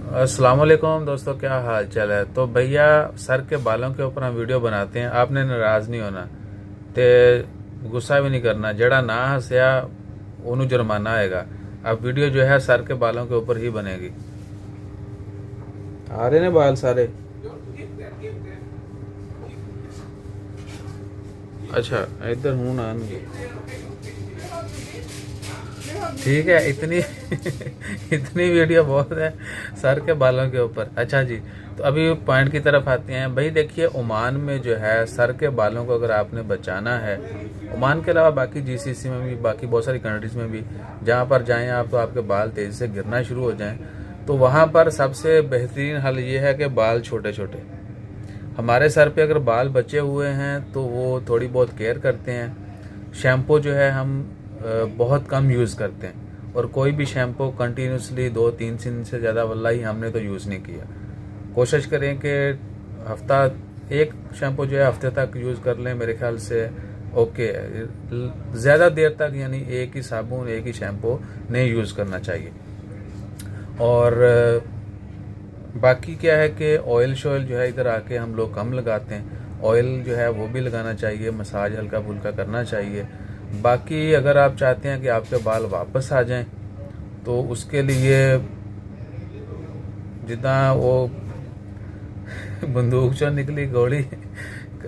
अस्सलाम वालेकुम दोस्तों, क्या हाल चाल है। तो भैया सर के बालों के ऊपर हम वीडियो बनाते हैं। आपने नाराज़ नहीं होना ते गुस्सा भी नहीं करना। जड़ा ना हंसया ओनू जुर्माना आएगा। अब वीडियो जो है सर के बालों के ऊपर ही बनेगी। आ रहे ने बाल सारे। अच्छा इधर हूं ना ठीक है। इतनी इतनी वीडियो बहुत है सर के बालों के ऊपर। अच्छा जी, तो अभी पॉइंट की तरफ आते हैं। भाई देखिए, ओमान में जो है सर के बालों को अगर आपने बचाना है, ओमान के अलावा बाकी जीसीसी में भी, बाकी बहुत सारी कंट्रीज में भी जहाँ पर जाएं आप तो आपके बाल तेज़ी से गिरना शुरू हो जाएं, तो वहाँ पर सबसे बेहतरीन हल ये है कि बाल छोटे छोटे। हमारे सर पे अगर बाल बचे हुए हैं तो वो थोड़ी बहुत केयर करते हैं। शैम्पू जो है हम बहुत कम यूज़ करते हैं, और कोई भी शैम्पू कंटिन्यूसली 2-3 दिन से ज़्यादा वल्लाही हमने तो यूज़ नहीं किया। कोशिश करें कि हफ्ता एक शैम्पू जो है हफ्ते तक यूज़ कर लें, मेरे ख्याल से ओके। ज़्यादा देर तक यानी एक ही साबुन एक ही शैम्पू नहीं यूज़ करना चाहिए। और बाकी क्या है कि ऑयल शॉयल जो है इधर आके हम लोग कम लगाते हैं। ऑयल जो है वो भी लगाना चाहिए, मसाज हल्का फुल्का करना चाहिए। बाकी अगर आप चाहते हैं कि आपके बाल वापस आ जाएं तो उसके लिए जितना वो बंदूक चो निकली गोली,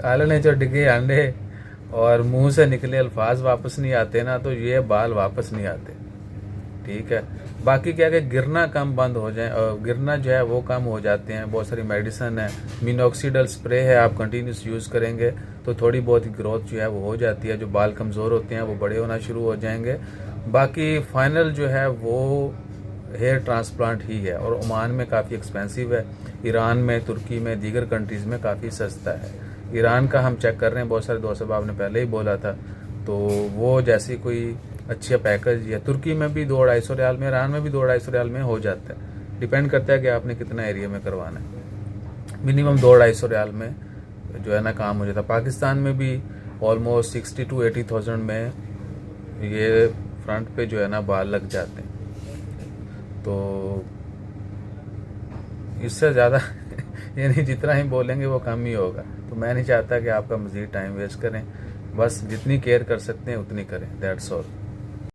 आलने चो डिगे अंडे, और मुंह से निकले अल्फाज वापस नहीं आते ना, तो ये बाल वापस नहीं आते। ठीक है। बाकी क्या है कि गिरना कम बंद हो जाए, और गिरना जो है वो कम हो जाते हैं। बहुत सारी मेडिसिन है, मिनोक्सीडल स्प्रे है, आप कंटिन्यूस यूज़ करेंगे तो थोड़ी बहुत ग्रोथ जो है वो हो जाती है। जो बाल कमज़ोर होते हैं वो बड़े होना शुरू हो जाएंगे। बाकी फाइनल जो है वो हेयर ट्रांसप्लांट ही है, और ओमान में काफ़ी एक्सपेंसिव है। ईरान में, तुर्की में, दीगर कंट्रीज़ में काफ़ी सस्ता है। ईरान का हम चेक कर रहे हैं, बहुत सारे दोस्त साहब आपने पहले ही बोला था, तो वो जैसी कोई अच्छा पैकेज, या तुर्की में भी 200-250 रियाल में, ईरान में भी 200-250 रियाल में हो जाता है। डिपेंड करता है कि आपने कितना एरिया में करवाना है। मिनिमम 200-250 रियाल में जो है ना काम हो जाता है। पाकिस्तान में भी ऑलमोस्ट 60,000 to 80,000 में ये फ्रंट पे जो है ना बाल लग जाते हैं। तो इससे ज़्यादा यानी जितना ही बोलेंगे वो कम ही होगा। तो मैं नहीं चाहता कि आपका मज़ीद टाइम वेस्ट करें। बस जितनी केयर कर सकते हैं उतनी करें। That's all.